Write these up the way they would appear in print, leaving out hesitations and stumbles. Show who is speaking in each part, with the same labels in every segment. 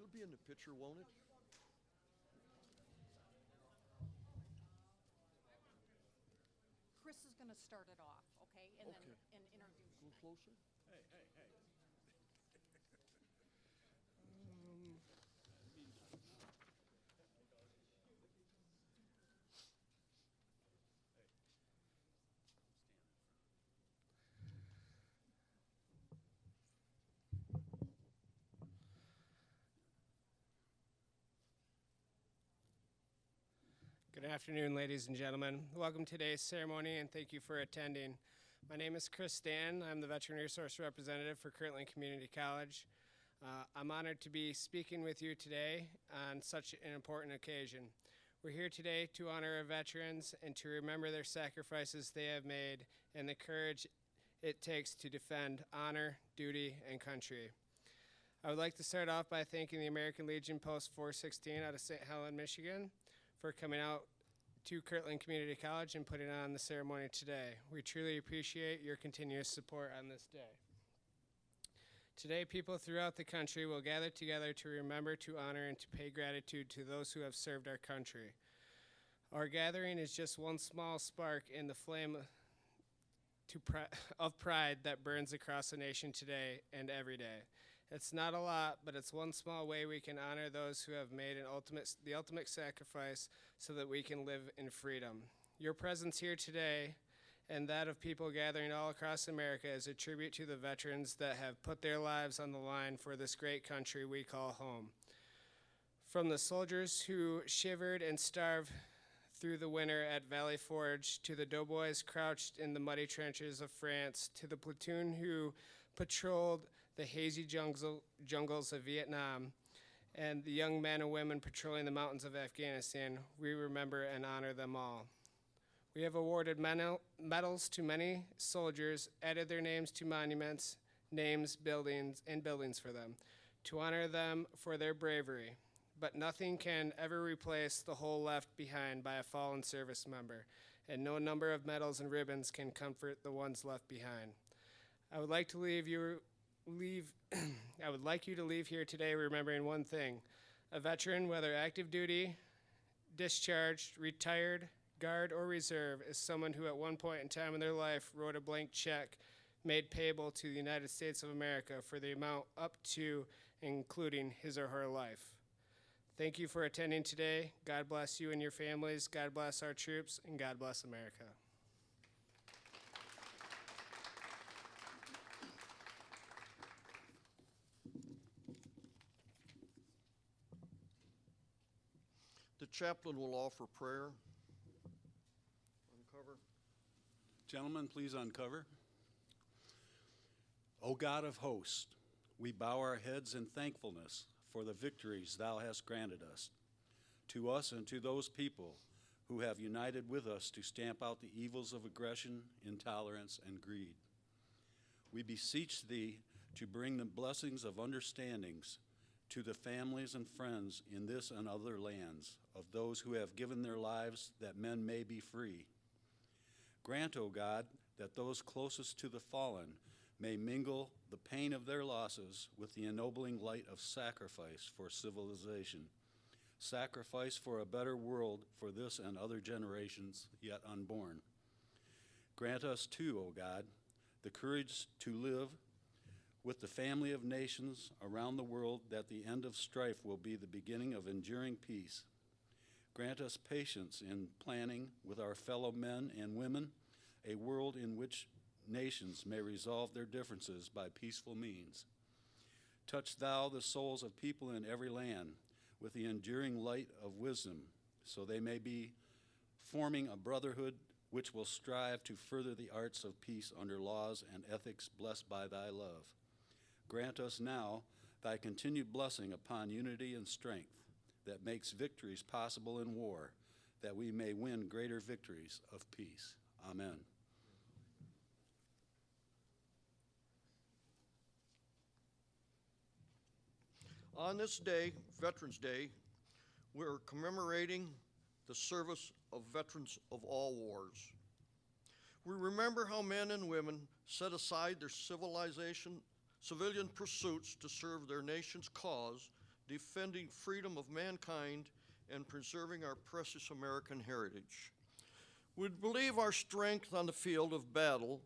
Speaker 1: It'll be in the picture, won't it?
Speaker 2: Chris is going to start it off, okay? And
Speaker 1: Okay.
Speaker 2: then and introduce
Speaker 1: A little closer.
Speaker 3: Hey, hey, hey.
Speaker 4: Good afternoon, ladies and gentlemen. Welcome to today's ceremony, and thank you for attending. My name is Chris Stan. I'm the Veteran Resource Representative for Kirtland Community College. I'm honored to be speaking with you today on such an important occasion. We're here today to honor our veterans and to remember their sacrifices they have made and the courage it takes to defend honor, duty, and country. I would like to start off by thanking the American Legion Post 416 out of St. Helens, Michigan, for coming out to Kirtland Community College and putting on the ceremony today. We truly appreciate your continuous support on this day. Today, people throughout the country will gather together to remember, to honor, and to pay gratitude to those who have served our country. Our gathering is just one small spark in the flame of pride that burns across the nation today and every day. It's not a lot, but it's one small way we can honor those who have made the ultimate sacrifice so that we can live in freedom. Your presence here today and that of people gathering all across America is a tribute to the veterans that have put their lives on the line for this great country we call home. From the soldiers who shivered and starved through the winter at Valley Forge, to the doughboys crouched in the muddy trenches of France, to the platoon who patrolled the hazy jungles of Vietnam, and the young men and women patrolling the mountains of Afghanistan, we remember and honor them all. We have awarded medals to many soldiers, added their names to monuments, names, buildings for them, to honor them for their bravery. But nothing can ever replace the hole left behind by a fallen service member, and no number of medals and ribbons can comfort the ones left behind. I would like you to leave here today remembering one thing. A veteran, whether active duty, discharged, retired, guard, or reserve, is someone who at one point in time in their life wrote a blank check made payable to the United States of America for the amount up to and including his or her life. Thank you for attending today. God bless you and your families. God bless our troops, and God bless America.
Speaker 1: The chaplain will offer prayer. Uncover.
Speaker 3: Gentlemen, please uncover. O God of hosts, we bow our heads in thankfulness for the victories thou hast granted us, to us and to those people who have united with us to stamp out the evils of aggression, intolerance, and greed. We beseech thee to bring the blessings of understandings to the families and friends in this and other lands of those who have given their lives that men may be free. Grant, O God, that those closest to the fallen may mingle the pain of their losses with the ennobling light of sacrifice for civilization, sacrifice for a better world for this and other generations yet unborn. Grant us too, O God, the courage to live with the family of nations around the world, that the end of strife will be the beginning of enduring peace. Grant us patience in planning with our fellow men and women a world in which nations may resolve their differences by peaceful means. Touch thou the souls of people in every land with the enduring light of wisdom, so they may be forming a brotherhood which will strive to further the arts of peace under laws and ethics blessed by thy love. Grant us now thy continued blessing upon unity and strength that makes victories possible in war, that we may win greater victories of peace. Amen.
Speaker 1: On this day, Veterans Day, we're commemorating the service of veterans of all wars. We remember how men and women set aside their civilian pursuits to serve their nation's cause defending freedom of mankind, and preserving our precious American heritage. We believe our strength on the field of battle,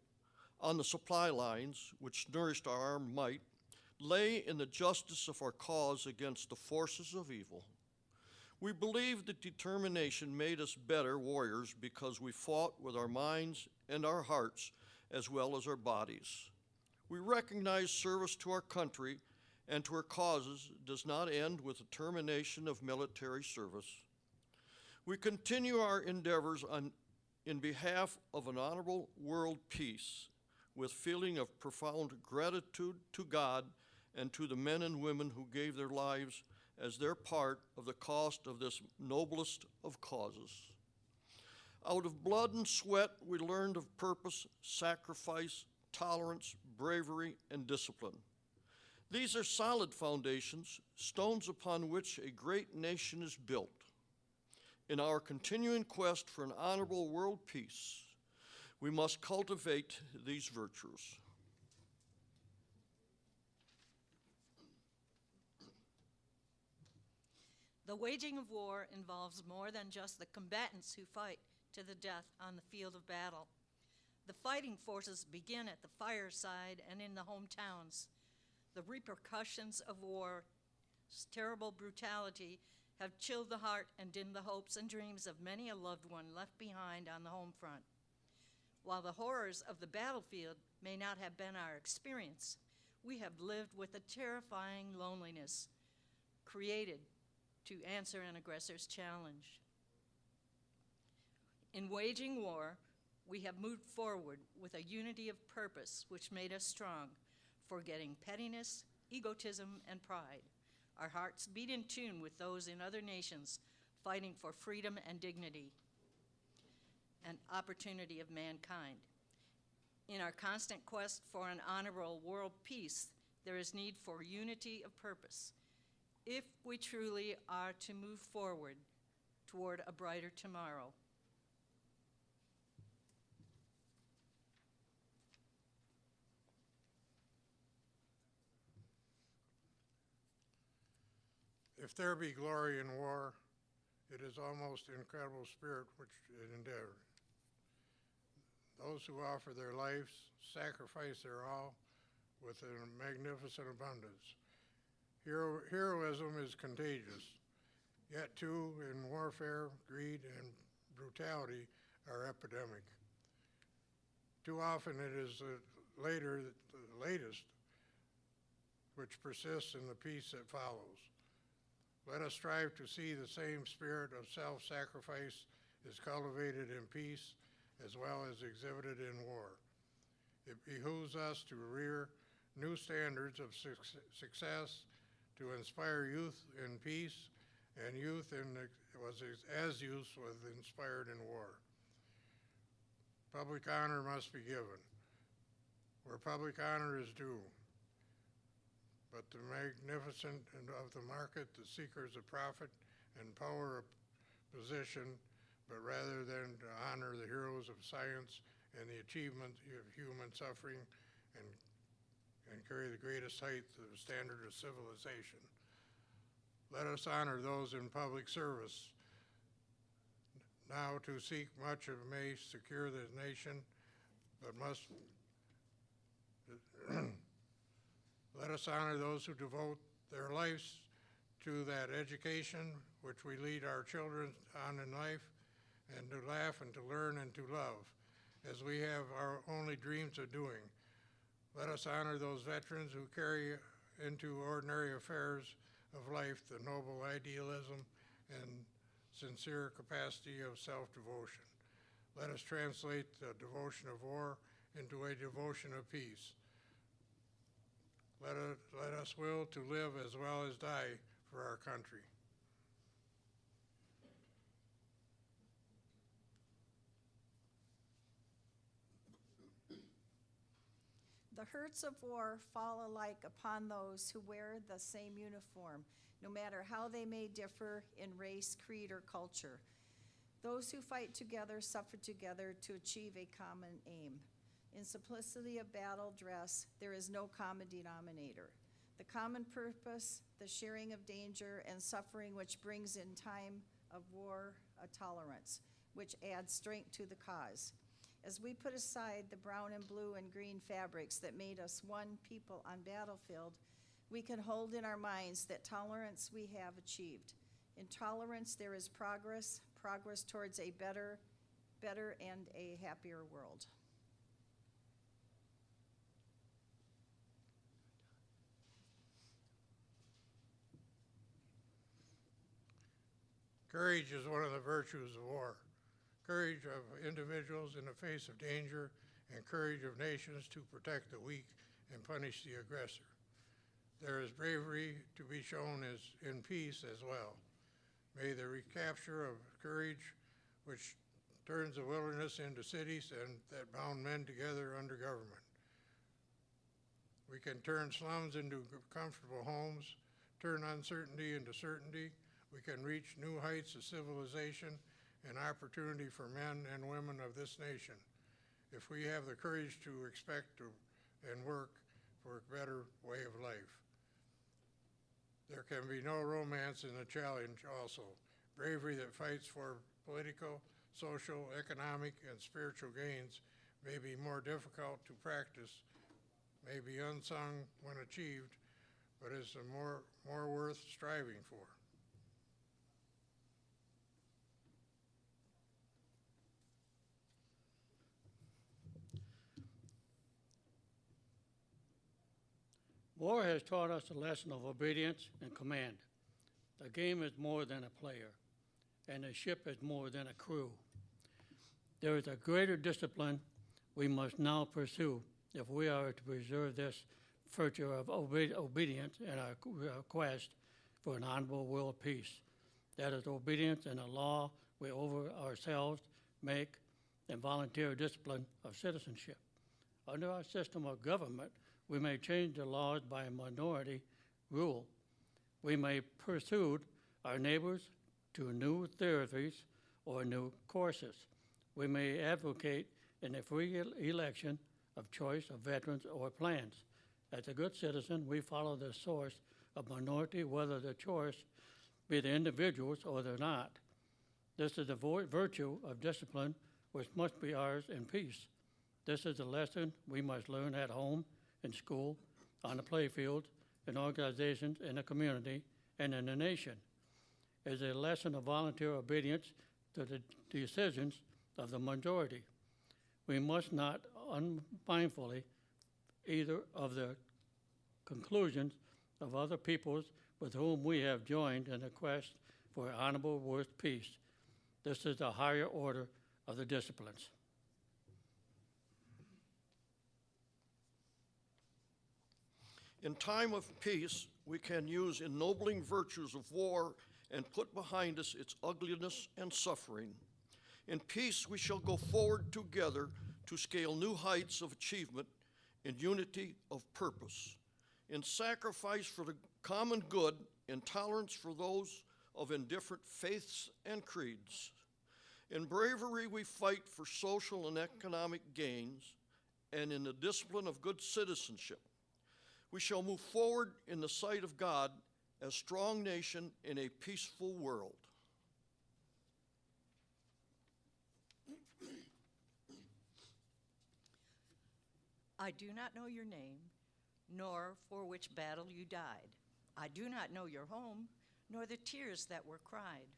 Speaker 1: on the supply lines, which nourished our armed might, lay in the justice of our cause against the forces of evil. We believe that determination made us better warriors because we fought with our minds and our hearts as well as our bodies. We recognize service to our country and to our causes does not end with the termination of military service. We continue our endeavors in behalf of an honorable world peace with feeling of profound gratitude to God and to the men and women who gave their lives as their part of the cost of this noblest of causes. Out of blood and sweat, we learned of purpose, sacrifice, tolerance, bravery, and discipline. These are solid foundations, stones upon which a great nation is built. In our continuing quest for an honorable world peace, we must cultivate these virtues.
Speaker 5: The waging of war involves more than just the combatants who fight to the death on the field of battle. The fighting forces begin at the fireside and in the hometowns. The repercussions of war's terrible brutality have chilled the heart and dimmed the hopes and dreams of many a loved one left behind on the home front. While the horrors of the battlefield may not have been our experience, we have lived with a terrifying loneliness created to answer an aggressor's challenge. In waging war, we have moved forward with a unity of purpose which made us strong, forgetting pettiness, egotism, and pride. Our hearts beat in tune with those in other nations fighting for freedom and dignity and opportunity of mankind. In our constant quest for an honorable world peace, there is need for unity of purpose if we truly are to move forward toward a brighter tomorrow.
Speaker 6: If there be glory in war, it is almost incredible spirit which it endeavored. Those who offer their lives sacrifice their all with a magnificent abundance. Heroism is contagious, yet too in warfare, greed and brutality are epidemic. Too often it is the latest, which persists in the peace that follows. Let us strive to see the same spirit of self-sacrifice is cultivated in peace as well as exhibited in war. It behooves us to rear new standards of success, to inspire youth in peace, and youth was inspired in war. Public honor must be given, where public honor is due. But the magnificent of the market, the seekers of profit and power of position, but rather than to honor the heroes of science and the achievement of human suffering and carry the greatest height of the standard of civilization. Let us honor those in public service. Now to seek much of may secure the nation, but must let us honor those who devote their lives to that education which we lead our children on in life, and to laugh and to learn and to love, as we have our only dreams of doing. Let us honor those veterans who carry into ordinary affairs of life the noble idealism and sincere capacity of self-devotion. Let us translate the devotion of war into a devotion of peace. Let us will to live as well as die for our country.
Speaker 7: The hurts of war fall alike upon those who wear the same uniform, no matter how they may differ in race, creed, or culture. Those who fight together suffer together to achieve a common aim. In simplicity of battle dress, there is no common denominator. the common purpose, the sharing of danger and suffering which brings in time of war a tolerance, which adds strength to the cause. As we put aside the brown and blue and green fabrics that made us one people on battlefield, we can hold in our minds that tolerance we have achieved. In tolerance there is progress, progress towards a better and a happier world.
Speaker 6: Courage is one of the virtues of war. Courage of individuals in the face of danger and courage of nations to protect the weak and punish the aggressor. There is bravery to be shown as in peace as well. May the recapture of courage, which turns the wilderness into cities and that bound men together under government. We can turn slums into comfortable homes, turn uncertainty into certainty. We can reach new heights of civilization and opportunity for men and women of this nation if we have the courage to expect and work for a better way of life. There can be no romance in the challenge also. Bravery that fights for political, social, economic, and spiritual gains may be more difficult to practice, may be unsung when achieved, but is more worth striving for.
Speaker 8: War has taught us the lesson of obedience and command. The game is more than a player, and the ship is more than a crew. There is a greater discipline we must now pursue if we are to preserve this virtue of obedience in our quest for an honorable world peace. That is obedience in the law we over ourselves make and volunteer discipline of citizenship. Under our system of government, we may change the laws by a minority rule. We may pursue our neighbors to new theories or new courses. We may advocate in a free election of choice of veterans or plans. As a good citizen, we follow the source of minority, whether the choice be the individuals or they're not. This is the virtue of discipline which must be ours in peace. This is a lesson we must learn at home, in school, on the playfield, in organizations, in the community, and in the nation. It is a lesson of volunteer obedience to the decisions of the majority. We must not unmindfully either of the conclusions of other peoples with whom we have joined in the quest for honorable world peace. This is the higher order of the disciplines.
Speaker 1: In time of peace, we can use ennobling virtues of war and put behind us its ugliness and suffering. In peace, we shall go forward together to scale new heights of achievement in unity of purpose, in sacrifice for the common good, in tolerance for those of indifferent faiths and creeds. In bravery, we fight for social and economic gains, and in the discipline of good citizenship. We shall move forward in the sight of God as a strong nation in a peaceful world.
Speaker 5: I do not know your name, nor for which battle you died. I do not know your home, nor the tears that were cried.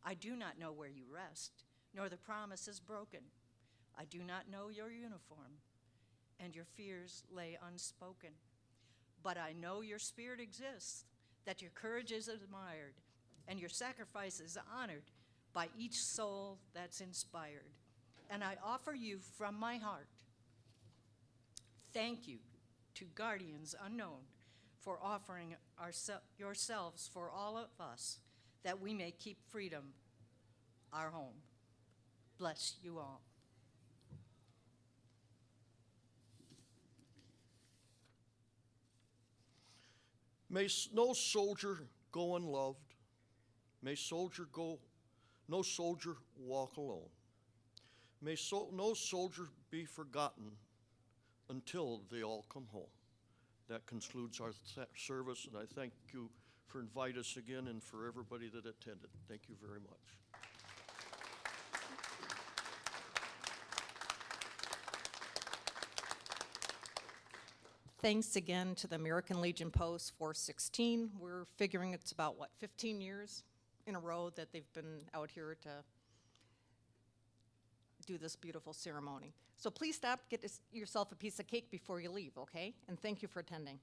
Speaker 5: I do not know where you rest, nor the promises broken. I do not know your uniform, and your fears lay unspoken. But I know your spirit exists, that your courage is admired, and your sacrifice is honored by each soul that's inspired. And I offer you from my heart, thank you to Guardians Unknown for offering yourselves for all of us, that we may keep freedom our home. Bless you all.
Speaker 1: May no soldier go unloved. May no soldier walk alone. May no soldier be forgotten until they all come home. that concludes our service, and I thank you for inviting us again and for everybody that attended. Thank you very much.
Speaker 2: Thanks again to the American Legion Post 416. We're figuring it's about, 15 years in a row that they've been out here to do this beautiful ceremony. So please stop, get yourself a piece of cake before you leave, okay? And thank you for attending.